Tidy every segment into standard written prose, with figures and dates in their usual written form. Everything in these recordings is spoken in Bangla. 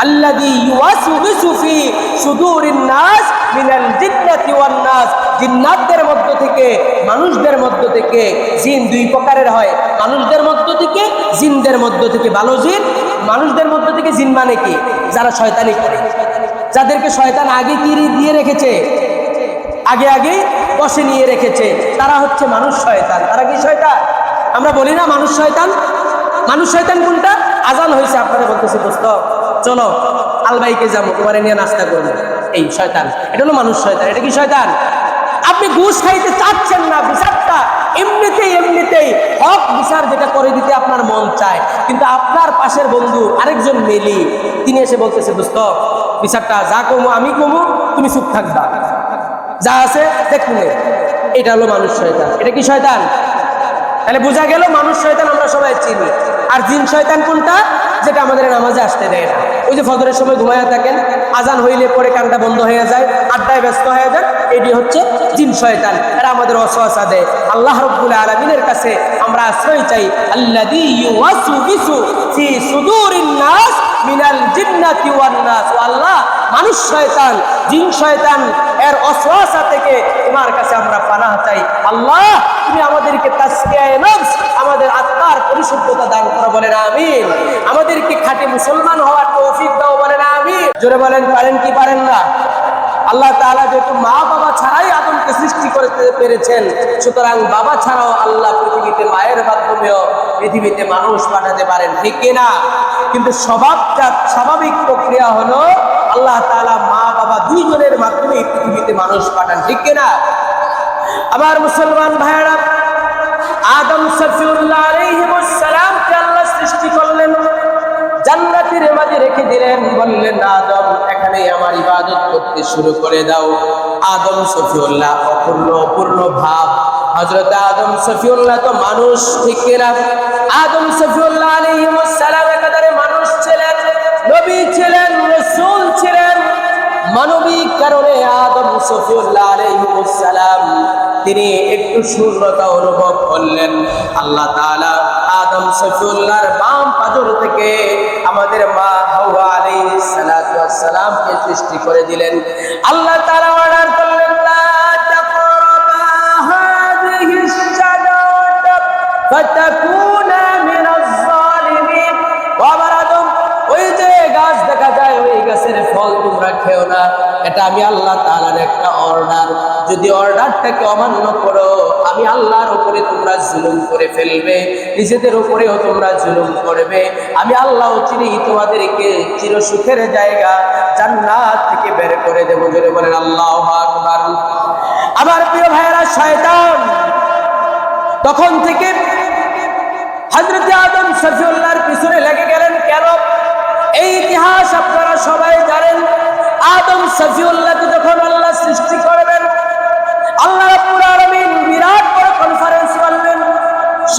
আল্লাযী ইউওয়াসওয়িসু ফি সুদুরিন নাস মিনাল জিন্নাতি ওয়ান নাস। জিন্নাতদের মধ্য থেকে, মানুষদের মধ্য থেকে। জিন দুই প্রকারের হয়, মানুষদের মধ্য থেকে, জিনদের মধ্য থেকে। ভালো জিন, মানুষদের মধ্য থেকে। জিন মানে কি? যারা শয়তানি করে, যাদেরকে শয়তান আগে কি দিয়ে রেখেছে, আগে বসে নিয়ে রেখেছে, তারা হচ্ছে মানুষ শয়তান। তারা কি শয়তান? আমরা বলি না মানুষ শয়তান। মানুষ শয়তান কোনটা? আজান হয়েছে, আপনারা বলতেছে দোস্ত চলো আলবাইকে যাবো, তোমারে নিয়ে নাস্তা করবো, এই শয়তান। এটা হলো মানুষ শয়তান। এটা কি শয়তান? আপনি ঘুষ খাইতে চাচ্ছেন না, বিচারটা এমনিতেই হক বিচার যেটা করে দিতে আপনার মন চায়, কিন্তু আপনার পাশের বন্ধু আরেকজন মেলি, তিনি এসে বলতেছে দোস্ত বিচারটা যা কমো আমি কমো, তুমি চুপ থাকবা, যা আছে দেখুন। এটা হলো মানুষ শয়তান। এটা কি শয়তান? তাহলে বোঝা গেল মানুষ শয়তান আমরা সবাই চিনি। আর জিন শয়তান কোনটা? যেটা আমাদের নামাজে আসতে দেয় না। ওই যে ফজরের সময় ঘুমায়া থাকেন, আজান হইলে পরে কানটা বন্ধ হয়ে যায়, আড্ডায় ব্যস্ত হয়ে যান, এটি হচ্ছে জিন শয়তান। এরা আমাদের ওয়াসওয়াসা দেয়। আল্লাহ রাব্বুল আলামিনের কাছে আমরা আশ্রয় চাই। আল্লাযী ইউওয়াসওয়িসু ফি সুদুরিন নাস মিনাল জিন্নাতি ওয়ান নাস। ও আল্লাহ, মানুষ শয়তান, জিন শয়তান এর ওয়াসওয়াসা থেকে তোমার কাছে আমরা পানাহ চাই। আল্লাহ, তুমি আমাদেরকে তাজকিয়ায়ে নফস, আমাদের আত্মার পরিশুদ্ধতা দান করো, বলেন আমিন। আমাদেরকে খাঁটি মুসলমান হওয়ার তৌফিক দাও, বলেন আমিন। জোরে বলেন, পারেন কি পারেন না? আল্লাহ তাআলা যেহেতু মা বাবা ছাড়াই আদমকে সৃষ্টি করতে পেরেছেন, সুতরাং বাবা ছাড়াও আল্লাহ পৃথিবীতে মায়ের মাধ্যমেও পৃথিবীতে মানুষ পাঠাতে পারেন, ঠিক কিনা? কিন্তু স্বাভাবিক প্রক্রিয়া হলো আল্লাহ তাআলা মা বাবা দুইজনের মাধ্যমে পৃথিবীতে মানুষ পাঠান, ঠিক কিনা? আমার মুসলমান ভাইরা, আদম সফিউল্লাহ আলাইহিস সালামকে আল্লাহ সৃষ্টি করলেন, জান্নাতের মাঝে রেখে দিলেন, বললেন আদম এখানে আমার ইবাদত করতে শুরু করে দাও। আদম সফিউল্লাহ অপূর্ণ ভাব। হযরত আদম সফিউল্লাহ তো মানুষ, ঠিক কিনা? আদম সফিউল্লাহ আলাইহিস সালাম একাধারে মানুষ ছিলেন, নবী ছিলেন, রাসূল ছিলেন। মানবিক কারণে আদম সফিউল্লাহ আলাইহিস সালাম তিনি একটু শূন্যতা অনুভব করলেন। আল্লাহ তাআলা আদম সফিউল্লাহর বাম পাজর থেকে আমাদের মা হাওয়া আলাইহিস সালাতু ওয়াস সালামকে সৃষ্টি করে দিলেন। আল্লাহ তাআলা অর্ডার করলেন, লা তাকরাবা হাযিহিস শাজারাতা ফাতাকুনা মিনাজ জালিমিন। ও আমার আদম, ওই যে গাছ দেখা যায়, ওই গাছের ফল তোমরা খেও না। এটা আমি আল্লাহ তাআলার একটা অর্ডার। যদি অর্ডারটাকে অমান্য করো, আমি আল্লাহর উপরে তোমরা জুলুম করে ফেলবে, নিজেদের উপরেও তোমরা জুলুম করবে। আমি আল্লাহ চিরই তোমাদেরকে চিরসুখের জায়গা জান্নাত থেকে বের করে দেব। জোরে বলেন আল্লাহু আকবার। আমার প্রিয় ভাইয়েরা, শয়তান তখন থেকে হযরত আদম সফিউল্লাহর পিছনে লেগে গেলেন। কেন? এই ইতিহাস আপনারা সবাই জানেন। আদম সফিউল্লাহকে যখন আল্লাহ সৃষ্টি করবেন, আল্লাহ রাব্বুল আলামিন বিরাট বড় কনফারেন্স করলেন।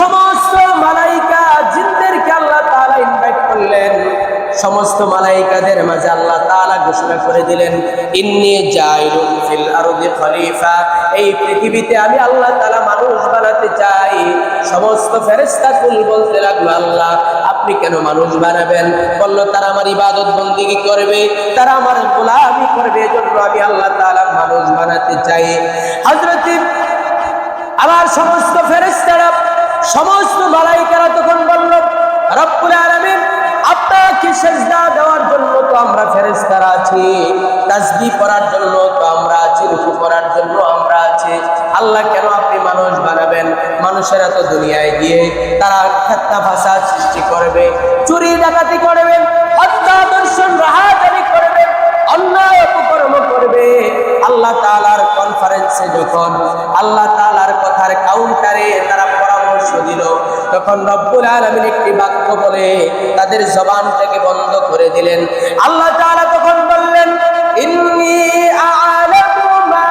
সমস্ত মালায়েকা জিনদেরকে আল্লাহ তাআলা ইনভাইট করলেন। সমস্ত মালায়েকাদের মাঝে আল্লাহ তাআলা ঘোষণা করে দিলেন, ইন্নী জাইলুন ফিল আরদি খলিফা। এই পৃথিবীতে আমি আল্লাহ তাআলা মানুষ বানাতে চাই। সমস্ত ফেরেশতাকুল বলতে লাগলো, আল্লাহ আপনি কেন মানুষ বানাবেন? বলল, তারা আমার ইবাদত বন্দেগী করবে, তারা আমার গোলামি করবে, এজন্য আমি আল্লাহ তাআলা মানুষ বানাতে চাই। হযরত আমার সমস্ত ফেরেশতারা, সমস্ত মালায়েকারা তখন বলল, রব্বুল আলামিন আপনাকে সিজদা দেওয়ার জন্য তো আমরা ফেরেশতারা আছি, তাসবিহ করার জন্য তো আমরা আছি, রুকু করার জন্য আমরা আছি। আল্লাহ কেন আপনি মানুষ বানাবেন? মানুষেরা তো দুনিয়ায় গিয়ে তারা ফিতনা ফাসাদ সৃষ্টি করবে, চুরি ডাকাতি করবে, হত্যা দর্শন রাহাজানি করবে, অন্যায় অপকর্ম করবে। আল্লাহ তাআলার কনফারেন্সে যখন আল্লাহ তাআলার কথার কাউন্টারে তারা পরামর্শ দিল, তখন রব্বুল আলামিন একটি বাক্য বলে তাদের জবানটাকে বন্ধ করে দিলেন। আল্লাহ তাআলা তখন বললেন, ইন্নী আ'লামু মা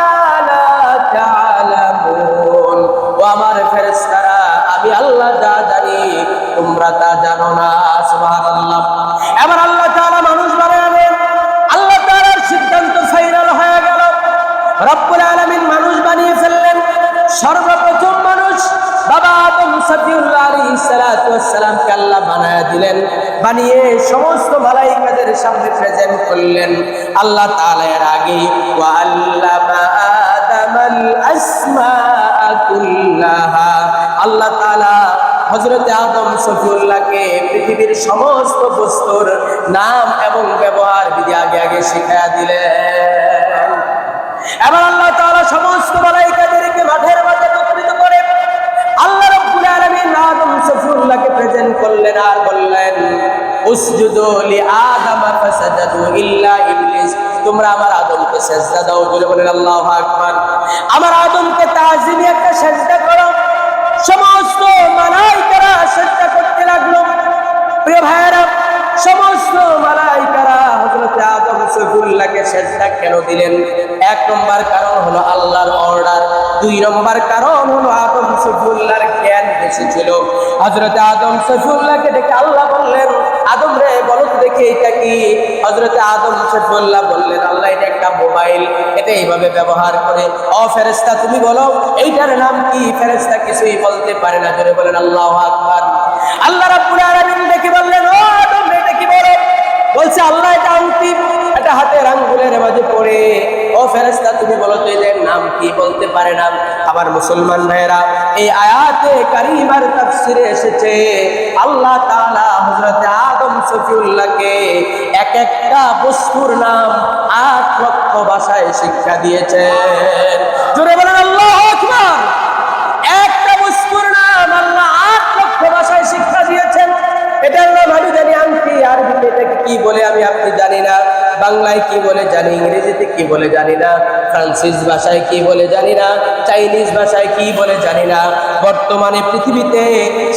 লা তা'লামুন। ও আমার ফেরেশতারা, আমি আল্লাহ যা জানি তোমরা তা জানো না। সুবহানাল্লাহ। এবার আল্লাহ তাআলা মানুষ বানাবেন। আল্লাহ তাআলার সিদ্ধান্ত ফাইনাল হয়ে গেল। রব্বুল আলামিন মানুষ বানিয়ে ফেললেন। সর্বপ্রথম মানুষ বাবা আদম সফিউল্লাহ আলাইহিস সালাতু ওয়াস সালামকে আল্লাহ বানায়া দিলেন, বানিয়ে সমস্ত মালাইকাদের সামনে প্রেজেন্ট করলেন। আল্লাহ তাআলা এর আগে ওয়া আল্লামা আদামাল আসমাআ কুল্লাহা, আল্লাহ তাআলা হযরত আদম সফিউল্লাহকে পৃথিবীর সমস্ত বস্তুর নাম এবং ব্যবহার বিধি আগে আগে শিখায়া দিলেন। এবার আল্লাহ তাআলা সমস্ত মালাইকাদেরকে মাঠের মাঝে একত্রিত করে আল্লাহ রাব্বুল আলামিন আদম সফিউল্লাহকে প্রেজেন্ট করলেন আর বললেন উসজুদু লি আদম ফাসাজাদু ইল্লা ইবলিস, তোমরা আমার আদমকে সিজদা দাও। বলে বলেন আল্লাহু আকবার। আমার আদমকে তাজিমি একটা সিজদা করো। সমস্ত মালাইকারা সিজদা করতে লাগলো। প্রিয় ভাইরা, সমস্ত মালাইকারা হযরত আদম সফিউল্লাহকে সিজদা কেন দিলেন? এক নম্বর কারণ হলো আল্লাহর অর্ডার, দুই নম্বর কারণ হলো আদম সফিউল্লাহর জ্ঞান বেশি ছিল। হযরত আদম সফিউল্লাহকে ডেকে আল্লাহ বললেন, আদম রে বলো তো দেখি এটা কি? হযরত আদম সফিউল্লাহ বললেন, আল্লাহ এটা একটা মোবাইল, এটা এইভাবে ব্যবহার করে। ও ফেরেশতা তুমি বলো এইটার নাম কি? ফেরেশতা কিছুই বলতে পারে না। জোরে বলেন আল্লাহু আকবার। আল্লাহ রাব্বুল আলামিন ডেকে বললেন, ও আদম এটা কি বলো? বলছে আল্লাহ এটা আংটি, এটা হাতের আঙ্গুলের মাঝে পড়ে। ও ফেরেশতা তুমি বলো তো এর নাম কি? বলতে পারে না। আমার মুসলমান ভাইরা, এই আয়াতে কারিমার তাফসিরে এসেছে আল্লাহ তাআলা হযরত আদম সফিউল্লাহকে এক একটা বস্তুর নাম 8 লক্ষ ভাষায় শিক্ষা দিয়েছেন। জোরে বলেন আল্লাহু আকবার। একটা বস্তুর নাম আল্লাহ 8 লক্ষ ভাষায় শিক্ষা দিয়েছেন। এটার নাম আমি জানি আংটি, আরবিতে এটাকে কি বলে আমি আপনি জানি না, বাংলায় কি বলে জানি, ইংরেজিতে কি বলে জানি না, ফ্রান্সিস ভাষায় কি বলে জানি না, চাইনিজ ভাষায় কি বলে জানি না। বর্তমানে পৃথিবীতে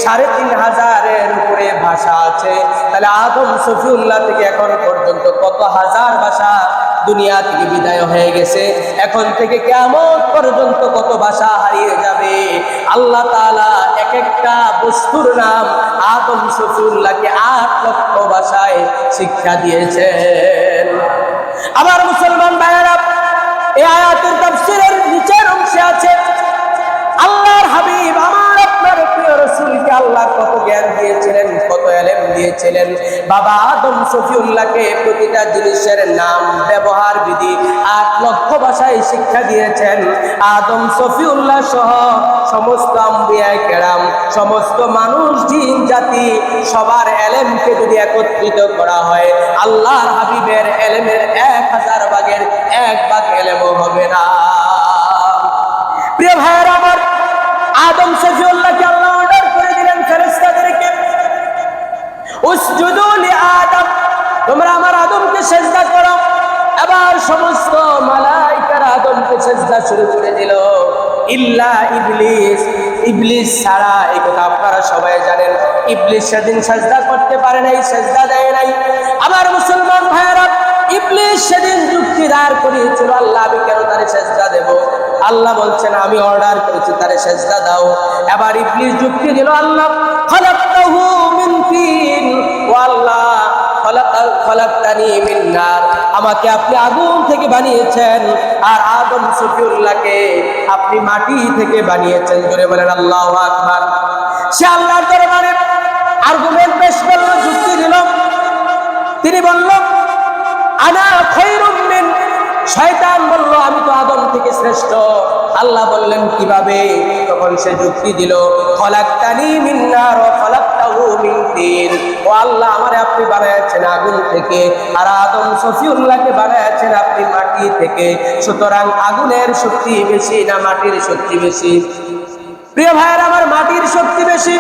3500-এর উপরে ভাষা আছে। তাহলে আদম সফিউল্লাহ থেকে এখন পর্যন্ত কত হাজার ভাষা দুনিয়া থেকে বিদায় হয়ে গেছে। এখন থেকে কিয়ামত পর্যন্ত কত ভাষা হারিয়ে যাবে। আল্লাহ তাআলা এক একটা বস্তুর নাম আদম সফিউল্লাহকে 8 লক্ষ ভাষায় শিক্ষা দিয়েছেন। আমার মুসলমান ভাইয়েরা, এই আয়াতের তাফসীরের নিচের অংশে আছে আল্লাহর হাবিব আমার আপনার প্রিয় রাসূলকে আল্লাহ কত জ্ঞান দিয়েছিলেন, কত ইলম দিয়েছিলেন। বাবা আদম সফিউল্লাহকে প্রতিটা জিনিসের নাম ব্যবহার বিধি 8 লক্ষ ভাষায় শিক্ষা দিয়েছেন। আদম সফিউল্লাহ সহ সমস্ত আম্বিয়া কেরাম, সমস্ত মানুষ জিন জাতি সবার ইলমকে যদি একত্রিত করা হয়, আল্লাহর হাবিবের ইলমের 1000 ভাগের 1 ভাগ ইলমও হবে না। প্রিয় ভাইরা আমার, আদম সফিউল্লাহকে আল্লাহ অর্ডার করে দিলেন ফেরেশতাদেরকে, উসজুদু লি আদম, তোমরা আমার আদমকে সিজদা করো। এবার সমস্ত মালাইকারা আদমকে সিজদা শুরু করে দিল, ইল্লা ইবলিস, ইবলিস ছাড়া। এই কথা আপনারা সবাই জানেন। ইবলিস সেদিন সিজদা করতে পারে নাই, সিজদা দেয় নাই। আমার মুসলমান ভাইরা, ইবলিস সেদিন যুক্তি দাঁড় করিয়েছিল, আল্লাহ আমি কেন তারে সিজদা দেব? আল্লাহ বলছেন আমি অর্ডার করেছি তারে সিজদা দাও। এবার ইবলিস যুক্তি দিল, আল্লাহ খালাকতাহু মিন তিন, ও আল্লাহ খালাকতানি মিন নার, আমাকে আপনি আগুন থেকে বানিয়েছেন আর আদম সফিউল্লাহকে আপনি মাটি থেকে বানিয়েছেন। জোরে বলেন আল্লাহু আকবার। সে আল্লাহর দরবারে আর্গুমেন্ট পেশ করলো, যুক্তি দিল। তিনি বলল আনা খায়রুম মিন, শয়তান বলল আমি তো আদম থেকে শ্রেষ্ঠ। আল্লাহ বললেন কিভাবে? তখন সে যুক্তি দিল খালাকতানি মিন নার ওয়া খালাকতাহু মিন তিন, ও আল্লাহ আমারে আপনি বানায়েছেন আগুন থেকে আর আদম সফিউল্লাহকে বানায়েছেন আপনি মাটি থেকে, সুতরাং আগুনের শক্তি বেশি না মাটির শক্তি বেশি? প্রিয় ভাইয়ের আমার, মাটির শক্তি বেশি।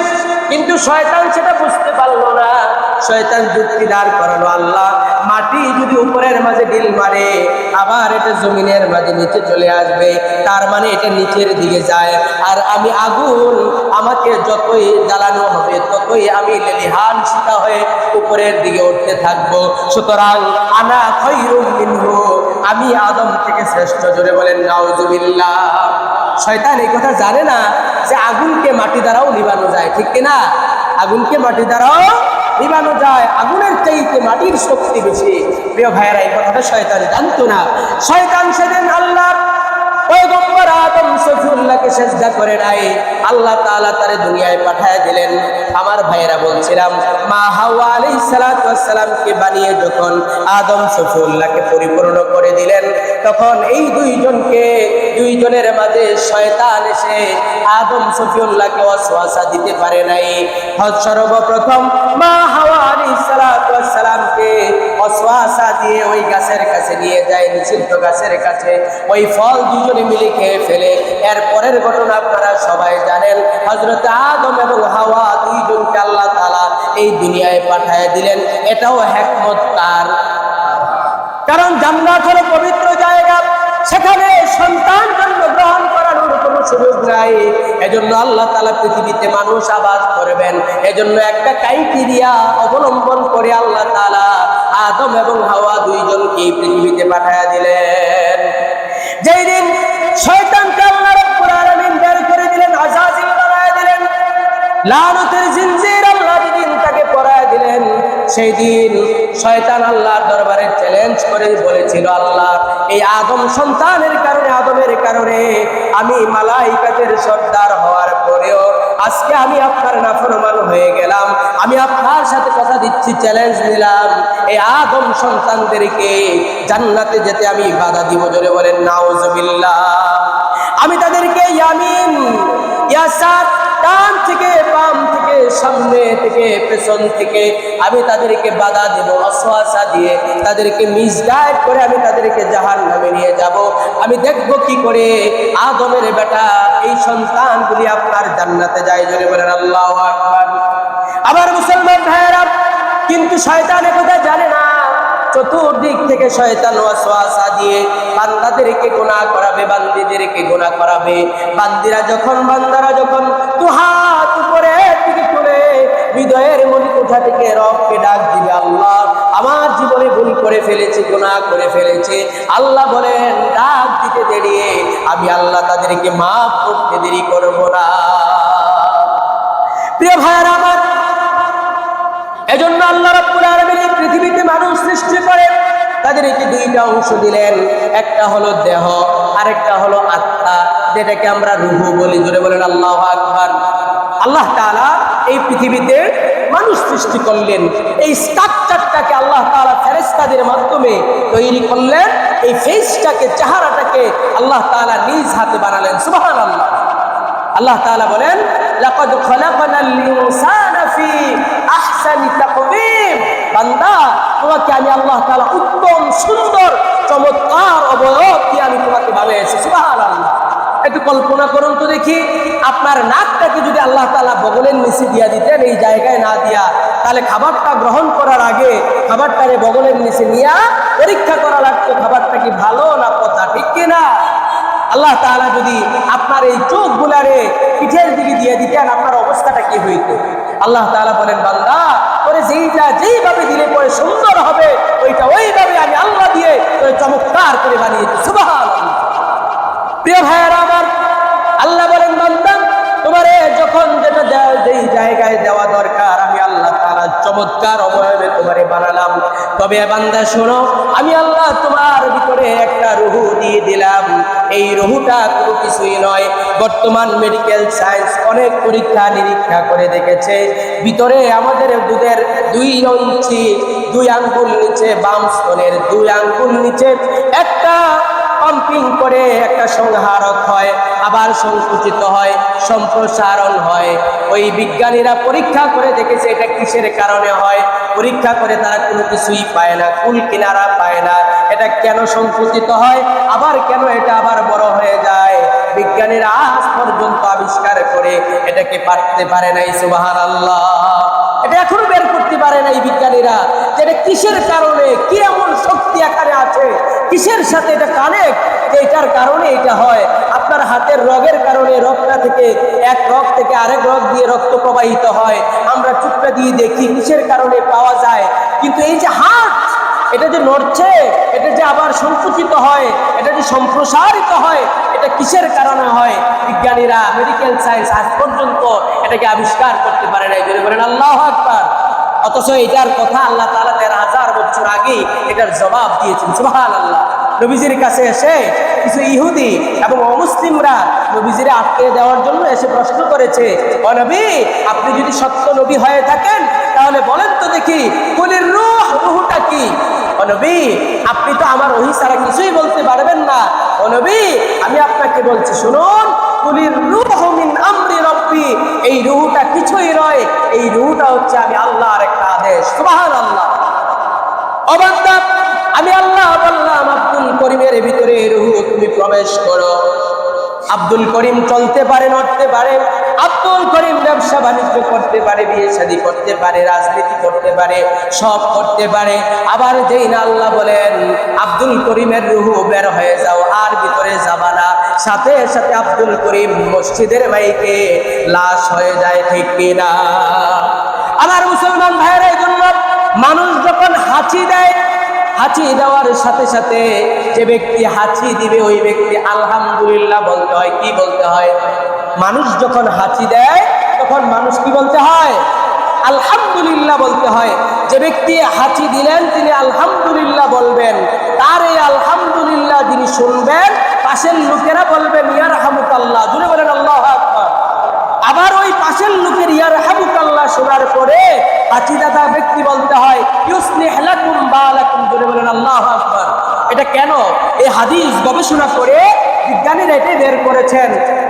কিন্তু শয়তান সেটা বুঝতে পারলো না। শয়তান যুক্তি দাঁড় করালো, আল্লাহ মাটি যদি উপরের মাঝে ঢিল মারে আবার এটা জমিনের মাঝে নিচে চলে আসবে, তার মানে এটা নিচের দিকে যায়। আর আমি আগুন, আমাকে যতই জ্বালানো হবে ততই আমি লেলিহান সীতা হয়ে উপরের দিকে উঠতে থাকবো। সুতরাং আনা খায়রুম মিনহু, আমি আদম থেকে শ্রেষ্ঠ। জোরে বলেন নাউজুবিল্লাহ। শয়তান এই কথা জানে না যে আগুনকে মাটি দ্বারাও নিভানো যায়, ঠিক কিনা? আগুনকে মাটি দ্বারাও নিভানো যায়, আগুনের চাইতে মাটির শক্তি বেশি। প্রিয় ভাইয়েরা, এই কথাটা শয়তান জানতো না। শয়তান সেদিন আল্লাহ পয়গম্বর আদম সফিউল্লাহকে সেজদা করে নাই, আল্লাহ তাআলা তারে দুনিয়ায় পাঠায় দিলেন। আমার ভাইয়েরা বলছিলাম, মা হাওয়া আলাইহিস সালাতু ওয়াস সালামকে বানিয়ে যখন আদম সফিউল্লাহকে পরিপূর্ণ করে দিলেন, তখন এই দুইজনের মাঝে শয়তান এসে আদম সফিউল্লাহকে ওয়াসওয়াসা দিতে পারে নাই। সর্বপ্রথম মা হাওয়া আলাইহিস সালাতু ওয়াস সালামকে ওয়াসওয়াসা দিয়ে ওই গাছের কাছে নিয়ে যায়, নিষিদ্ধ গাছের কাছে। ওই ফল দুজনে মিলে খেয়ে ফেলে। এরপরের ঘটনা আপনারা সবাই জানেন। হযরত আদম এবং হাওয়া দুইজনকে আল্লাহ তাআলা এই দুনিয়ায় পাঠায় দিলেন। এটাও হিকমত কার? কারণ জান্নাত হলো পবিত্র জায়গা, সেখানে সন্তান জন্মগ্রহণ করানোর কোনো সুযোগ নাই। এজন্য আল্লাহ তাআলা পৃথিবীতে মানুষ আবাদ করবেন, এজন্য একটা ক্রাইটেরিয়া অবলম্বন করে আল্লাহ তাআলা আদম এবং হাওয়া দুইজনকে পৃথিবীতে পাঠায়া দিলেন। যেই দিন শয়তানকে আল্লাহ রাব্বুল আলামিন বের করে দিলেন, আযাজিল বানায়া দিলেন, লানতের জিনজির আল্লাহ যেদিন তাকে পরায়া দিলেন, সেই দিন শয়তান আল্লাহর দরবারে চ্যালেঞ্জ করে বলেছিল, আল্লাহ এই আদম সন্তানের কারণে, আদমের কারণে আমি মালাইকাতের সর্দার হওয়ার পরেও আজকে আমি আপনার নাফরমান হয়ে গেলাম। আমি আপনার সাথে কথা দিচ্ছি, চ্যালেঞ্জ নিলাম, এই আদম সন্তানদেরকে জান্নাতে যেতে আমি বাধা দিব। জোরে বলেন নাউজুবিল্লাহ। আমি তাদেরকে ইয়ামিন, ইয়াসার, ডান থেকে বাম থেকে, সামনে থেকে পেছন থেকে আমি তাদেরকে বাধা দেব, ওয়াসওয়াসা দিয়ে তাদেরকে মিসগাইড করে আমি তাদেরকে জাহান্নামে নিয়ে যাব। আমি দেখব কি করে আদমের বেটা এই সন্তানগুলি আপনার জান্নাতে যায়। জোরে বলেন আল্লাহু আকবার। আবার মুসলমান ভাইয়েরা, কিন্তু শয়তান একথা জানে না। চতুর্দিক থেকে শয়তান ওয়াসওয়াসা দিয়ে বান্দাদেরকে গুনাহ করাবে, বান্দীদেরকে গুনাহ করাবে। বান্দারা যখন দুহাত উপরে দিকে তুলে হৃদয়ের মণিকোঠা থেকে রবকে ডাক দিবে, আল্লাহ আমার জীবনে ভুল করে ফেলেছি, গুনাহ করে ফেলেছি। আল্লাহ বলেন, ডাক দিতে দেরি আমি আল্লাহ তাদেরকে মাফ করতে দেরি করব না। প্রিয় ভাইরা আমার, এজন্য আল্লাহ রাব্বুল আলামিন এই পৃথিবীতে মানুষ সৃষ্টি করে তাদেরকে দুইটা অংশ দিলেন, একটা হলো দেহ, আরেকটা হলো আত্মা, যেটাকে আমরা রূহ বলি। জোরে বলেন আল্লাহু আকবার। আল্লাহ তাআলা এই পৃথিবীতে মানুষ সৃষ্টি করলেন, এই স্ট্রাকচারটাকে আল্লাহ তাআলা ফেরেশতাদের মাধ্যমে তৈরি করলেন। এই ফেসটাকে, চেহারাটাকে আল্লাহ তাআলা নিজ হাতে বানালেন। সুবহানাল্লাহ। আল্লাহ তাআলা বলেন, লাকাদ খলাকনাল ইনসানা ফি আহসানি তাকওয়িম। বান্দা, তোমাকে আমি আল্লাহ তাআলা উত্তম, সুন্দর, চমৎকার অবয়ব দিয়ে আমি তোমাকে বানিয়েছি। সুবহানাল্লাহ। একটু কল্পনা করুন তো দেখি, আপনার নাকটাকে যদি আল্লাহ তাআলা বগলের নিচে দিয়া দিতেন, এই জায়গায় না দিয়া, তাহলে খাবারটা গ্রহণ করার আগে খাবারটারে বগলের নিচে নিয়ে পরীক্ষা করা লাগতো খাবারটা কি ভালো না পচা, ঠিক কিনা? আল্লাহ তাআলা যদি আপনার এই চোখগুলারে পিঠের দিকে দিয়ে দিতেন, আপনার অবস্থাটা কি হইতো? আল্লাহ তাআলা বলেন, বান্দা তোরে যেইভাবে দিলে পরে সুন্দর হবে, ওইভাবে আমি আল্লাহ দিয়ে তোরে চমৎকার করে বানিয়েছি। সুবহানাল্লাহ। প্রিয় ভাইয়েরা আমার, আল্লাহ বলেন, বান্দা তোমারে যখন যেটা যেই জায়গায় দেওয়া দরকার আমি আল্লাহ তাআলা চমৎকার অবয়বে তোমারে বানালাম। তবে বান্দা শোনো, আমি আল্লাহ তোমার ভিতরে একটা রূহ দিয়ে দিলাম। এই রূহটা কোনো কিছুই নয়। বর্তমান মেডিকেল সায়েন্স অনেক পরীক্ষা নিরীক্ষা করে দেখেছে, ভিতরে আমাদের দুধের 2 ইঞ্চি 2 আঙ্গুল নিচে, বাম স্তনের 2 আঙ্গুল নিচে একটা পাম্পিং করে একটা সংহারক হয়, আবার সংকুচিত হয়, সম্প্রসারণ হয়। ওই বিজ্ঞানীরা পরীক্ষা করে দেখেছে এটা কিসের কারণে হয়। পরীক্ষা করে তারা কোনো কিছুই পায় না, কুল কিনারা পায় না। এটা কেন সংকুচিত হয়, আবার কেন এটা আবার বড় হয়ে যায়, বিজ্ঞানীরা আজ পর্যন্ত আবিষ্কার করে এটাকে পারতে পারে নাই। সুবহানাল্লাহ। এটা এখনো বের করতে পারে নাই বিজ্ঞানীরা, যে এটা কিসের কারণে, কি এমন শক্তি এখানে আছে, কিসের সাথে এটা কানেক্ট, যে এটার কারণে এটা হয়। আপনার হাতের রগের কারণে রক্তটা থেকে এক রগ থেকে আরেক রগ দিয়ে রক্ত প্রবাহিত হয়, আমরা চুপটা দিয়ে দেখি কিসের কারণে পাওয়া যায়। কিন্তু এই যে হাত, এটা যে নড়ছে, এটা যে আবার সংকুচিত হয়, এটা যে সম্প্রসারিত হয়, এটা কিসের কারণে হয়, বিজ্ঞানীরা, মেডিকেল সায়েন্স আজ পর্যন্ত এটাকে আবিষ্কার করতে পারে নাই। যদি বলেন আল্লাহু আকবার। অথচ এটার কথা আল্লাহ তাআলা 13,000 বছর আগে এটার জবাব দিয়েছেন। সুবহানাল্লাহ। নবীজির কাছে এসে কিছু ইহুদি এবং অমুসলিমরা নবীজিরে আটকে দেওয়ার জন্য এসে প্রশ্ন করেছে, ও নবী, আপনি যদি সত্য নবী হয়ে থাকেন তাহলে বলেন তো দেখি কুলির রূহ, রূহটা কি? ও নবী, আপনি তো আমার ওহী ছাড়া কিছুই বলতে পারবেন না। ও নবী, আমি আপনাকে বলছি শুনুন, কুলির রূহু মিন আমরি রব্বি, এই রূহটা কিছুই নয়, এই রূহটা হচ্ছে আমি আল্লাহর একটা আদেশ। সুবহানাল্লাহ। ও বান্দা, আমি আল্লাহ বললাম আব্দুল করিমের ভিতরে রূহ তুমি প্রবেশ করো। আব্দুল করিম চলতে পারে, নড়তে পারে, আব্দুল করিম ব্যবসা বাণিজ্য করতে পারে, বিয়ে শাদী করতে পারে, রাজনীতি করতে পারে, সব করতে পারে। আবার যেই না আল্লাহ বলেন আব্দুল করিমের রূহ বের হয়ে যাও, আর ভিতরে যাবা না, সাথে সাথে আব্দুল করিম মসজিদের মাইকে লাশ হয়ে যায়। ঠিক কিনা? আমার মুসলমান ভাইয়েরা, এই জন্য মানুষ যখন হাঁচি দেয়, হাঁচি দেওয়ার সাথে সাথে যে ব্যক্তি হাঁচি দিবে ওই ব্যক্তি আলহামদুলিল্লাহ বলতে হয়। কি বলতে হয়? মানুষ যখন হাঁচি দেয় তখন মানুষ কি বলতে হয়? আলহামদুলিল্লাহ বলতে হয়। যে ব্যক্তি হাঁচি দিলেন তিনি আলহামদুলিল্লাহ বলবেন, তার এই আলহামদুলিল্লাহ যিনি শুনবেন পাশের লোকেরা বলবেন ইয়ারহামুকাল্লাহ, জুড়ে বলেন আল্লাহু আকবার। আবার ওই পাশের লোকের ইয়ারহামুকাল্লাহ শোনার পরে হাঁচিদাতা ব্যক্তি বলতে হয় ইউসলিহ লাকুম বালাকুম, জুড়ে বলেন আল্লাহু আকবার। এটা কেন? এই হাদিস গবেষণা করে বিজ্ঞানীরা এটাই বের করেছেন,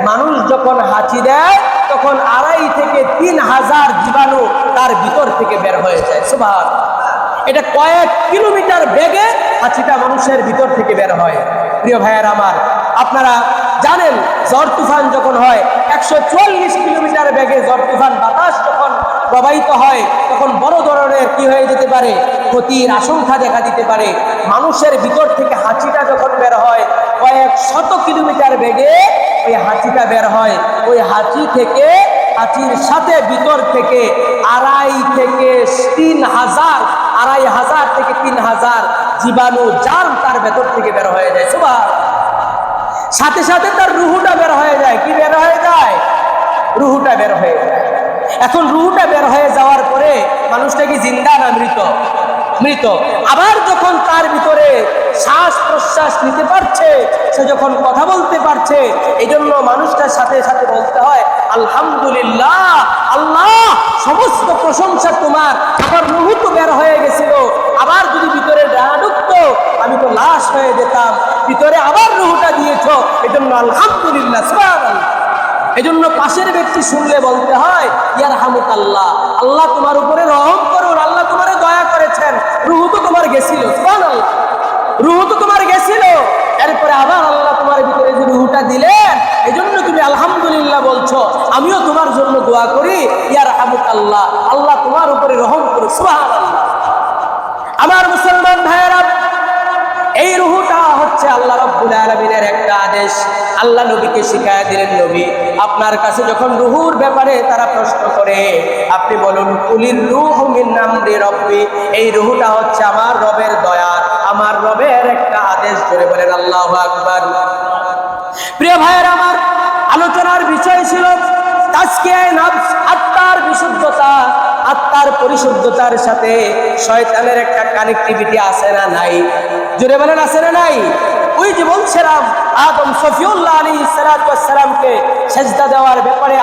মানুষ যখন হাঁচি দেয় তখন 2.5 থেকে 3,000 জীবাণু তার ভিতর থেকে বের হয়ে যায়। সুবহানাল্লাহ। এটা কয়েক কিলোমিটার বেগে হাঁচিটা মানুষের ভিতর থেকে বের হয়। প্রিয় ভাইয়েরা আমার, আপনারা জানেন ঝড় তুফান যখন হয় 140 কিলোমিটার বেগে ঝড় তুফান বাতাস যখন প্রবাহিত হয় তখন বড় ধরনের কি হয়ে যেতে পারে? ক্ষতির আশঙ্কা দেখা দিতে পারে। মানুষের ভিতর থেকে হাঁচিটা যখন বের হয় কয়েক শত কিলোমিটার বেগে ওই হাঁচিটা বের হয়। ওই হাঁচি থেকে, হাঁচির সাথে ভিতর থেকে 2.5 থেকে 3,000 জীবাণু জার্ম তার ভেতর থেকে বের হয়ে যায়। সুবহানাল্লাহ। সাথে সাথে তার রুহুটা বের হয়ে যায়। কি বের হয়ে যায়? রুহুটা বের হয়ে যায়। এখন রুহুটা বের হয়ে যাওয়ার পরে মানুষটা কি জিন্দা না মৃত? মৃত। আবার যখন তার ভিতরে শ্বাস প্রশ্বাস নিতে পারছে, সে যখন কথা বলতে পারছে, এই জন্য মানুষটার সাথে সাথে বলতে হয় আলহামদুলিল্লাহ, আল্লাহ সমস্ত প্রশংসা তোমার। আমার রুহু তো বের হয়ে গেছিল, আবার যদি ভিতরে না ঢুকতো আমি তো লাশ হয়ে যেতাম, ভিতরে আবার রুহুটা দিয়েছ, এই জন্য আলহামদুলিল্লাহ। সুবহানাল্লাহ। এই জন্য পাশের ব্যক্তি শুনলে বলতে হয় ইয়ারহামুকাল্লাহ, আল্লাহ তোমার উপরে রহম করুন, আল্লাহ তোমারে দয়া করেছেন, রুহু তো তোমার গেছিল। সুবহানাল্লাহ। রুহু তো তোমার গেছিল, এরপরে আবার আল্লাহ তোমার ভিতরে যে রুহুটা দিলেন, এই জন্য তুমি আলহামদুলিল্লাহ বলছো। আমিও তোমার জন্য দোয়া করি ইয়ারহামুকাল্লাহ, আল্লাহ তোমার উপরে রহম করুন। সুবহানাল্লাহ। আমার মুসলমান ভাইয়েরা, এই রুহুটা হচ্ছে আল্লাহ রাব্বুল আলামিনের একটা আদেশ। আল্লাহ নবীকে শিখায়া দিলেন, নবী আপনার কাছে যখন রুহুর ব্যাপারে তারা প্রশ্ন করে আপনি বলুন কুলির রূহু মিন আমরি রব্বি, এই রুহুটা হচ্ছে আমার রবের দয়া, আমার রবের একটা আদেশ। ধরে বলেন আল্লাহু আকবার। প্রিয় ভাইয়েরা আমার, আলোচনার বিষয় ছিল তাজকিয়ায়ে নফস, আত্মার বিশুদ্ধতা। আত্মার পরিশুদ্ধতার সাথে শয়তানের একটা কানেক্টিভিটি আছে না নাই? জোরে বলেন আছে না নাই? ওই যে বলছিলাম আদম সফিউল্লাহ আলাইহিস সালামকে সেজদা দেওয়ার ব্যাপারে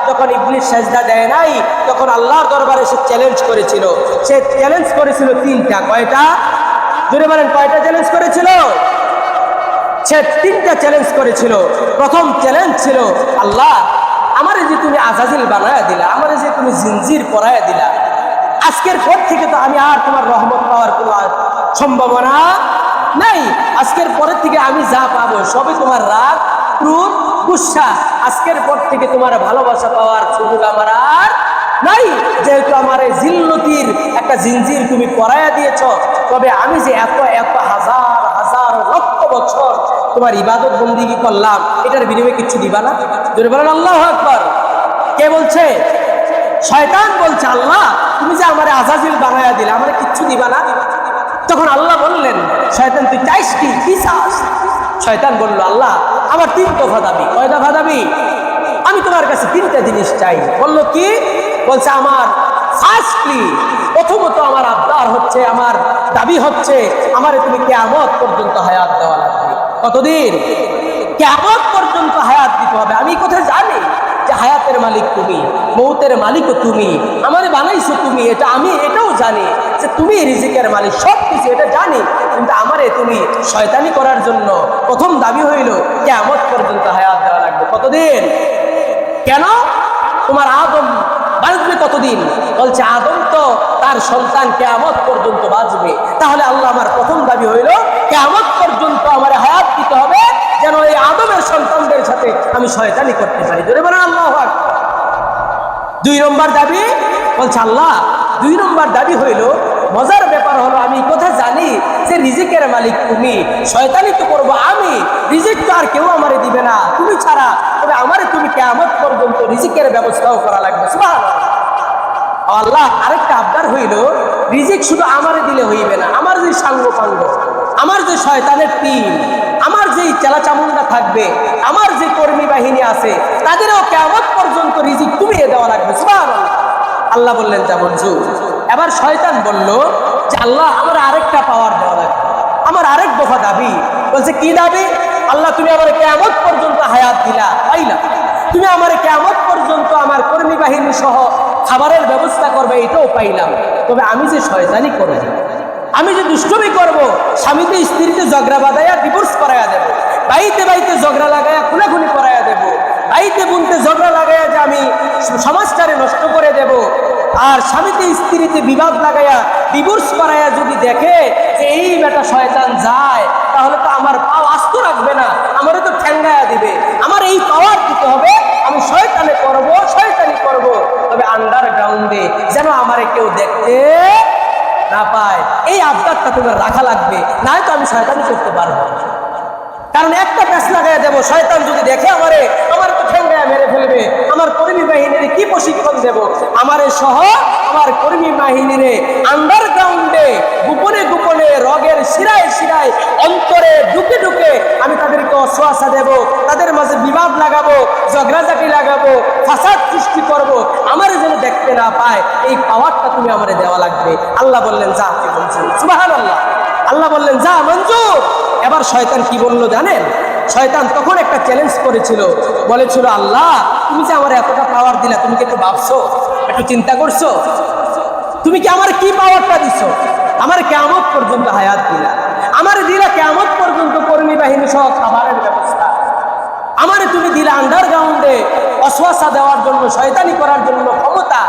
যখন ইবলিস সেজদা দেয় নাই তখন আল্লাহর দরবারে সে চ্যালেঞ্জ করেছিল। সে চ্যালেঞ্জ করেছিল 3টা। কয়টা? জোরে বলেন কয়টা চ্যালেঞ্জ করেছিল? সে 3টা চ্যালেঞ্জ করেছিল। প্রথম চ্যালেঞ্জ ছিল, আল্লাহ আমারে যে তুমি আজাজিল বানায়া দিলা, আমারে যে তুমি জিনজির পরায়া দিলা, আজকের পর থেকে তো আমি আর তোমার রহমত পাওয়ার কোনো সম্ভাবনা নাই। আজকের পরের থেকে আমি যা পাবো সবই তোমার রাগ, ক্রোধ, গুসা। আজকের পর থেকে তোমার ভালোবাসা পাওয়ার সুযোগ আমার আর নাই, যেহেতু আমার এই জিল্লতির একটা জিনজির তুমি পরায়া দিয়েছ। তবে আমি যে এত এত হাজার হাজার লক্ষ বছর তোমার ইবাদত বন্দিগি করলাম, এটার বিনিময়ে কিছু দিবা না? জোরে বলেন আল্লাহু আকবার। কে বলছে? শয়তান বলছে, আল্লাহ তুমি যে আমার আজাজিল বানায়া দিলে, আমার কিচ্ছু দিবা না? তখন আল্লাহ বললেন, শয়তান তুই চাইস কি? কি চাস? শয়তান বলল, আল্লাহ আমার 3 দফা দাবি। কয় দফা দাবি? আমি তোমার কাছে 3টা জিনিস চাই। বলল কি? বলছে আমার ফার্স্টলি প্রথমত আমার আবদার হচ্ছে, আমার দাবি হচ্ছে, আমারে তুমি কিয়ামত পর্যন্ত হায়াত দেওয়া লাগবে। কতদিন? কিয়ামত পর্যন্ত হায়াত দিতে হবে। আমি কথা জানি যে হায়াতের মালিক তুমি, মৌতের মালিকও তুমি, আমারে বানাইছো তুমি, এটা আমি এটাও জানি যে তুমি রিজিকের মালিক, সব কিছু এটা জানি। কিন্তু আমারে তুমি শয়তানি করার জন্য প্রথম দাবি হইল কিয়ামত পর্যন্ত হায়াত দেওয়া লাগবে। কতদিন? কেন? তোমার আদম বাঁচবে কতদিন? বলছে আদম তো তার সন্তান কিয়ামত পর্যন্ত বাঁচবে। তাহলে আল্লাহ আমার প্রথম দাবি হইল কিয়ামত পর্যন্ত আমার হায়াত দিতে হবে, যেন এই আদমের সন্তানদের সাথে আমি শয়তানি করতে পারি। জোরে বলেন আল্লাহু আকবার। 2 নম্বর দাবি বলছে আল্লাহ, 2 নম্বর দাবি হইল, মজার ব্যাপার হলো আমি কথা জানি যে রিজিকের মালিক তুমি, শয়তানি তো করবো আমি, রিজিক তো আর কেউ আমারে দিবে না তুমি ছাড়া, তবে আমারে তুমি কিয়ামত পর্যন্ত রিজিকের ব্যবস্থাও করা লাগবে। সুবহানাল্লাহ। আল্লাহ আরেকটা আবদার হইল, রিজিক শুধু আমারে দিলে হইবে না, আমার যে সাঙ্গ পাঙ্গ, আমার যে শয়তানের টিম, আমার যেই চেলাচামুন্ডা থাকবে, আমার যে কর্মী বাহিনী আছে, তাদেরও কিয়ামত পর্যন্ত রিজিক তুমি দেওয়া লাগবে। সুবহানাল্লাহ। আল্লাহ বললেন যা মঞ্জুর। এবার শয়তান বলল যে আল্লাহ আমার আরেকটা পাওয়ার দেওয়া লাগবে, আমার আরেক দফা দাবি। বলছে কি দাবি? আল্লাহ তুমি আমার কিয়ামত পর্যন্ত হায়াত দিলা, পাইলা, তুমি আমার কিয়ামত পর্যন্ত আমার কর্মী বাহিনী সহ খাবারের ব্যবস্থা করবে, এটাও পাইলাম, তবে আমি যে শয়তানি করব, আমি যে দুষ্টমি করব, স্বামীতে স্ত্রীতে ঝগড়া বাঁধাইয়া ডিভোর্স করাইয়া দেব, বাইতে বাইতে ঝগড়া লাগাইয়া খুনাখুনি করাইয়া দেব, বাইতে বুনতে ঝগড়া লাগাইয়া যে আমি সমাজটারে নষ্ট করে দেব, আর স্বামীতে স্ত্রীতে বিবাদ লাগাইয়া ডিভোর্স করাইয়া যদি দেখে যে এই বেটা শয়তান যায়, তাহলে তো আমার পাও আস্ত রাখবে না, আমারও তো ঠ্যাঙ্গায়া দিবে। আমার এই পাওয়ার দিতে হবে, আমি শয়তানি করব, তবে আন্ডারগ্রাউন্ডে যেন আমারে কেউ দেখতে না পায়। এই আবদারটা তোমার রাখা লাগবে, নয়তো আমি শয়তানি করতে পারবো না। কারণ একটা প্যাঁচ লাগাইয়া দেবো, শয়তান যদি দেখে আমারে, আমার তো ঠেঙ্গায় মেরে ফেলবে। আমার কর্মী বাহিনীর কি প্রশিক্ষণ দেব? আমারে সহ আমার কর্মী বাহিনীর আন্ডারগ্রাউন্ডে গোপনে গোপনে রগের শিরায় শিরায় অন্তরে ঢুকে ঢুকে আমি তাদেরকে অশ্বাসা দেব, তাদের মাঝে বিবাদ লাগাবো, ঝগড়াঝাটি লাগাবো, ফাসাদ সৃষ্টি করব, আমারে যেন দেখতে না পায়। এই পাওয়ারটা তুমি আমারে দেওয়া লাগবে। আল্লাহ বললেন যা, আপনি বলছেন সুবহানাল্লাহ। আল্লাহ বললেন যা মঞ্জুর। এবার শয়তান কি বললো জানেন? শয়তান তখন একটা চ্যালেঞ্জ করেছিল, বলেছিল আল্লাহ তুমি যে আমার এতটা পাওয়ার দিলা, তুমি কি একটু ভাবছো, একটু চিন্তা করছো? তুমি কি আমার কি পাওয়ারটা দিছো? আমার কিয়ামত পর্যন্ত হায়াত দিলা, আমার দিলা কিয়ামত পর্যন্ত কর্মী বাহিনী সহ খাবারের ব্যবস্থা, আমারে তুমি দিলা আন্ডারগ্রাউন্ডে অশ্বাসা দেওয়ার জন্য, শয়তানি করার জন্য ক্ষমতা।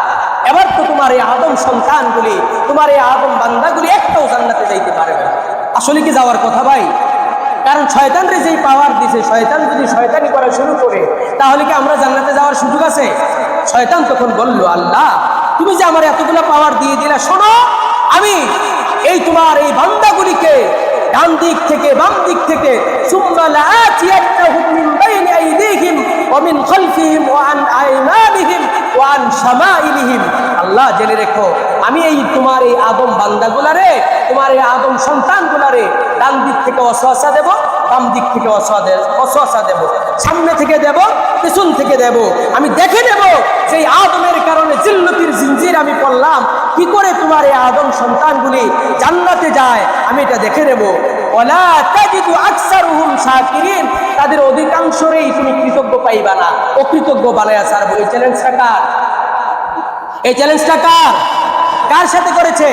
এবার তো তোমার এই আদম সন্তানগুলি, তোমার এই আদম বান্দাগুলি একটাও জান্নাতে যাইতে পারবে না। আসলে কি যাওয়ার কথা ভাই? কারণ শয়তানরে যেই পাওয়ার দিছে, শয়তান যদি শয়তানি করা শুরু করে, তাহলে কি আমরা জান্নাতে যাওয়ার সুযোগ আছে? শয়তান তখন বলল আল্লাহ তুমি যে আমার এতগুলো পাওয়ার দিয়ে দিলা, শোনো আমি এই তোমার এই বান্দাগুলিকে ডান দিক থেকে বাম দিক থেকে সুম্মা লাআতিয়ান্নাহুম মিন বাইনি আইদিহিম ওয়া মিন খালফিহিম ওয়া আন আইমানিহিম ওয়া আন শামাইলিহিম। আল্লাহ জেনে রেখো, আমি এই তোমার এই আদম বান্দাগুলারে, তোমার এই আদম সন্তানগুলারে ডান দিক থেকে ওয়াসওয়াসা দেব, বাম দিক থেকে ওয়াসওয়াসা দেব, সামনে থেকে দেব, পেছন থেকে দেব। আমি দেখে নেব যে আদমের কারণে জিল্লতির জিনজির আমি পড়লাম, কি করে তোমার এই আদম সন্তানগুলি জান্নাতে যায়, আমি এটা দেখে নেব। ওয়ালা তাজিদু আকসারুহুম শাকিরিন, তাদের অধিকাংশরেই তুমি কৃতজ্ঞ পাইবা না, অকৃতজ্ঞ বানায়া ছাড়বো। এই চ্যালেঞ্জটা কার? এই চ্যালেঞ্জটা কার? কার সাথে করেছে?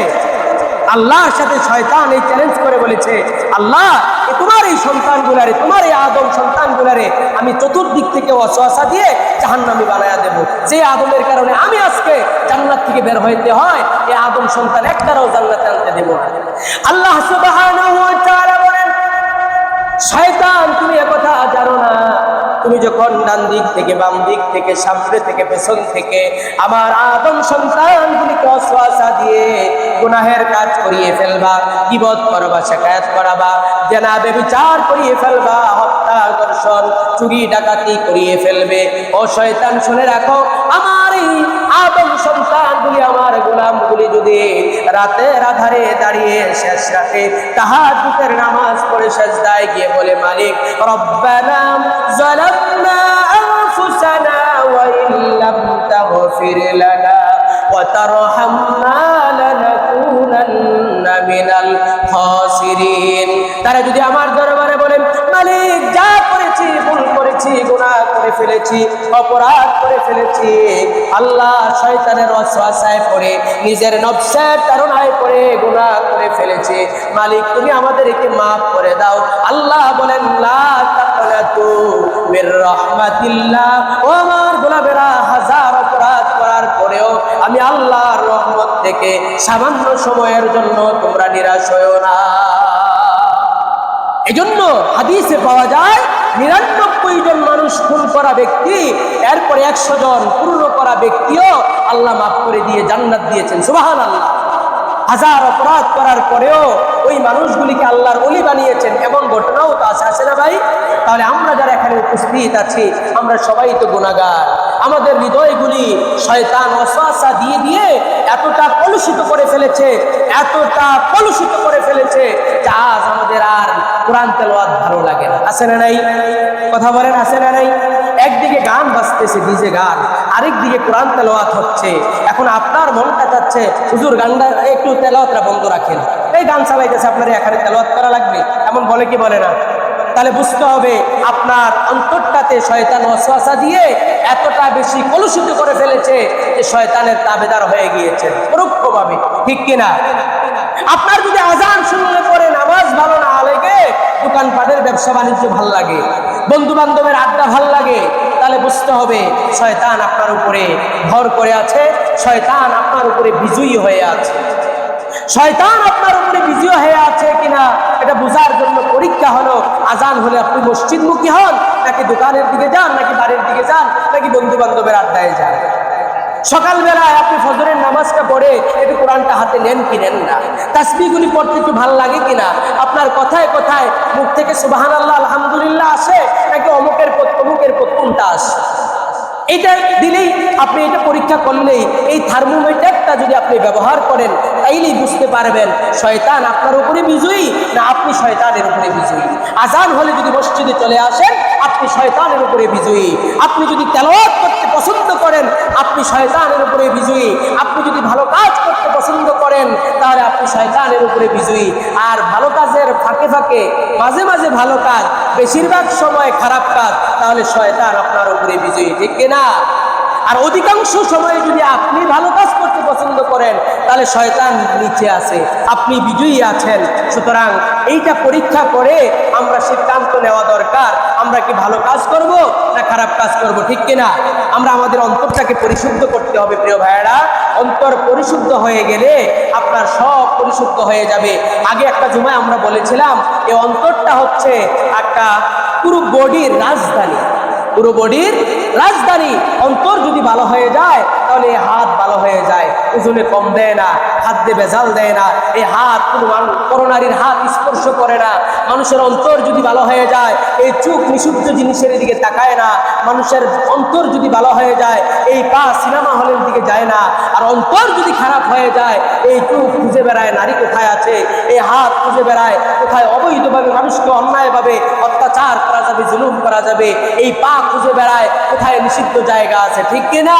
আল্লাহর সাথে। শয়তান এই চ্যালেঞ্জ করে বলেছে আল্লাহ তোমার এই সন্তানগুলারে, তোমার এই আদম সন্তানগুলারে আমি চতুর্দিক থেকে ওয়াসওয়াসা দিয়ে জাহান্নামী বানায়া দেব। যে আদমের কারণে আমি আজকে জান্নাত থেকে বের হইতে হয়, এই আদম সন্তান একটারও জান্নাতে আনতে দেব না। আল্লাহ সুবহানাহু ওয়া তাআলা বলেন শয়তান তুমি একথা জানো না, তুমি যখন ডান দিক থেকে বাম দিক থেকে সামনে থেকে পেছন থেকে আমার আদম সন্তানগুলিকে ওয়াসওয়াসা দিয়ে গুনাহের কাজ করিয়ে ফেলবা, গীবত করবা, শিকায়াত করাবা, জেনা ব্যভিচার করিয়ে ফেলবা, হত্যা দর্শন চুরি ডাকাতি করিয়ে ফেলবে। ও শয়তান শুনে রাখো, আমার এই আদম সন্তানগুলি, আমার গোলামগুলি যদি রাতের আধারে দাঁড়িয়ে শেষ রাতে তাহাজ্জুদের নামাজ পড়ে সিজদায় গিয়ে বলে মালিক রব্বানা যালামনা আনফুসানা ওয়া ইল্লাম তাগফির লানা ওয়া তারহামনা লানাকুনান্না মিনাল খাসিরিন। তারা যদি আমার দরবারে বলেন, মালিক যা করেছি ভুল করেছি, গুনাহ করে ফেলেছি, অপরাধ করে ফেলেছি, আল্লাহ শয়তানের ওয়াসওয়াসায় পড়ে, নিজের নফসের তাড়নায় পড়ে গুনাহ করে ফেলেছি, মালিক তুমি আমাদেরকে মাফ করে দাও। আল্লাহ বলেন, লা তাকনাতু মির রাহমাতিল্লাহ, ও আমার গোলামেরা, হাজার অপরাধ করার পরেও আমি আল্লাহর রহমত থেকে সামান্য সময়ের জন্য তোমরা নিরাশ হয়ো না। এজন্য হাদিসে পাওয়া যায় ৯৯ জন মানুষ খুন করা ব্যক্তি, এরপরে ১০০ জন পূর্ণ করা ব্যক্তিও আল্লাহ মাফ করে দিয়ে জান্নাত দিয়েছেন। সুবহানাল্লাহ। হাজার অপরাধ করার পরেও ওই মানুষগুলিকে আল্লাহর ওলি বানিয়েছেন, এমন ঘটনাও তো আছে না ভাই? তাহলে আমরা যারা এখানে উপস্থিত আছি, আমরা সবাই তো গুনাহগার। আমাদের হৃদয়গুলি শয়তান ওয়াসওয়াসা দিয়ে দিয়ে এতটা কলুষিত করে ফেলেছে, এতটা কলুষিত করে ফেলেছে যে আজ আমাদের আর কোরআন তেলাওয়াত ভালো লাগে না। আছে না নাই? কথা বলেন, আছে না নাই? একদিকে গান বাজতেছে, ডিজে গান, আরেকদিকে কোরআন তেলাওয়াত হচ্ছে। এখন আপনার মনটা চাচ্ছে, হুজুর গানটা একটু তেলাওয়াতটা বন্ধ রাখেন, এই গান চালাইতেছে, আপনার এখানে তেলাওয়াত করা লাগবে, এমন বলে কি বলে না? তাহলে বুঝতে হবে আপনার অন্তরটাতে শয়তান ওয়াসওয়াসা দিয়ে এতটা বেশি কলুষিত করে ফেলেছে যে শয়তানের তাবেদার হয়ে গিয়েছে পরোক্ষভাবে, ঠিক কিনা? আপনার যদি আজান শুনলে পরে নামাজ ভালো না লাগে, দোকানপাটের ব্যবসা বাণিজ্য ভাল লাগে, বন্ধু বান্ধবের আড্ডা ভাল লাগে, তাহলে বুঝতে হবে শয়তান আপনার উপরে ভর করে আছে, শয়তান আপনার উপরে বিজয়ী হয়ে আছে। শয়তান আপনার উপরে বিজয় হয়ে আছে কিনা এটা বোঝার জন্য পরীক্ষা হলো, আজান হলে আপনি মসজিদমুখী হন, নাকি দোকানের দিকে যান, নাকি বাড়ির দিকে যান, নাকি বন্ধু বান্ধবের আড্ডায় যান। সকালবেলায় আপনি ফজরের নামাজটা পড়ে একটু কোরআনটা হাতে নেন কি নেন না, তাসবিহগুলি পড়তে একটু ভালো লাগে কিনা, আপনার কথায় কথায় মুখ থেকে সুবহানাল্লাহ আলহামদুলিল্লাহ আসে, নাকি অমুকের পর কোনটা আসে। এটা দিলেই আপনি, এটা পরীক্ষা করলেই, এই থার্মোমিটারটা যদি আপনি ব্যবহার করেন, তাইলেই বুঝতে পারবেন শয়তান আপনার উপরে বিজয়ী না আপনি শয়তানের উপরে বিজয়ী। আজান হলে যদি মসজিদে চলে আসেন, আপনি শয়তানের উপরে বিজয়ী। আপনি যদি তেলাওয়াত করতে পছন্দ করেন, আপনি শয়তানের উপরে বিজয়ী। আপনি যদি ভালো কাজ করতে পছন্দ করেন, তাহলে আপনি শয়তানের উপরে বিজয়ী। আর ভালো কাজের ফাঁকে ফাঁকে মাঝে মাঝে ভালো কাজ, বেশিরভাগ সময় খারাপ কাজ, তাহলে শয়তান আপনার উপরে বিজয়ী, ঠিক কিনা? আর অধিকাংশ সময় যদি আপনি ভালো কাজ করতে পছন্দ করেন, তাহলে শয়তান নিচে আছে, আপনি বিজয়ী আছেন। সুতরাং এইটা পরীক্ষা করে আমরা সিদ্ধান্ত নেওয়া দরকার, আমরা কি ভালো কাজ করব না খারাপ কাজ করব, ঠিক কিনা? আমরা আমাদের অন্তরটাকে পরিশুদ্ধ করতে হবে প্রিয় ভাইয়েরা। অন্তর পরিশুদ্ধ হয়ে গেলে আপনার সব পরিশুদ্ধ হয়ে যাবে। আগে একটা জুমায় আমরা বলেছিলাম, এই অন্তরটা হচ্ছে একটা পুরো বডির রাজধানী, পুরো বডির রাজধানী। অন্তর যদি ভালো হয়ে যায়, তাহলে এই হাত ভালো হয়ে যায়, ওজনে কম দেয় না, খাদ্যে ভেজাল দেয় না, এই হাত কোনো করোনারির হাত স্পর্শ করে না। মানুষের অন্তর যদি ভালো হয়ে যায়, এই চোখ নিষিদ্ধ জিনিসের দিকে তাকায় না। মানুষের অন্তর যদি ভালো হয়ে যায়, এই পা সিনেমা হলের দিকে যায় না। আর অন্তর যদি খারাপ হয়ে যায়, এই চোখ খুঁজে বেড়ায় নারী কোথায় আছে, এই হাত খুঁজে বেড়ায় কোথায় অবৈধভাবে মানুষকে অন্যায়ভাবে অত্যাচার করা যাবে, জুলুম করা যাবে, এই পা খুঁজে বেড়ায় কোথায় নিষিদ্ধ জায়গা আছে, ঠিক কিনা?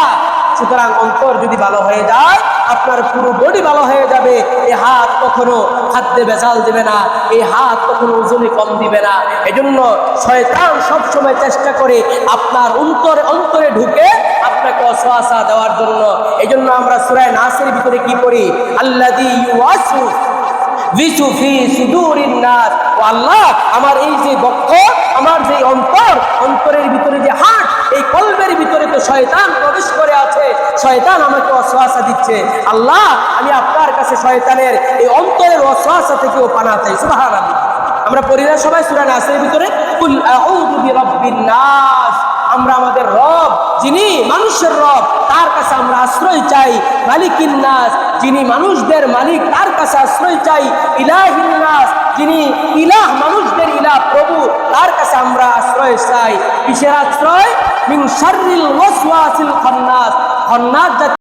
সুতরাং অন্তর যদি ভালো হয়ে যায়, আপনার পুরো বডি ভালো হয়ে যাবে। এই হাত কখনো খাদ্যে ভেজাল দিবে না, এই হাত কখনো ওজনে কম দিবে না। এজন্য শয়তান সবসময় চেষ্টা করে আপনার অন্তরে ঢুকে আপনাকে ওয়াসওয়াসা দেওয়ার জন্য। এজন্য আমরা সূরা নাসের ভিতরে কি পড়ি? আল্লাযী ইউওয়াসওয়িসু ফি সুদুরিন নাস। ও আল্লাহ, আমার এই যে বক্ষ, আমার যে অন্তরের ভিতরে যে হার্ট, এই কলবের ভিতরে তো শয়তান প্রবেশ করে আছে, শয়তান আমাকে ওয়াসওয়াসা দিচ্ছে। আল্লাহ, আমি আপনার কাছে শয়তানের এই অন্তরের ওয়াসওয়াসা থেকেও পানা চাই। সুবহানাল্লাহ। আমরা পড়ি না সবাই সূরা নাসের ভিতরে, কুল আউযু বিরাব্বিন নাস। আমরা আমাদের রব, যিনি মানুষের রব, তার কাছে আমরা আশ্রয় চাই। মালিকিন নাস, যিনি মানুষদের মালিক, তার কাছে আশ্রয় চাই। ইলাহিন নাস, যিনি ইলাহ, মানুষদের ইলাহ, প্রভু, তার কাছে আমরা আশ্রয় চাই। কিসের আশ্রয়? মিন শাররিল ওয়াসওয়াসিল খান্নাস।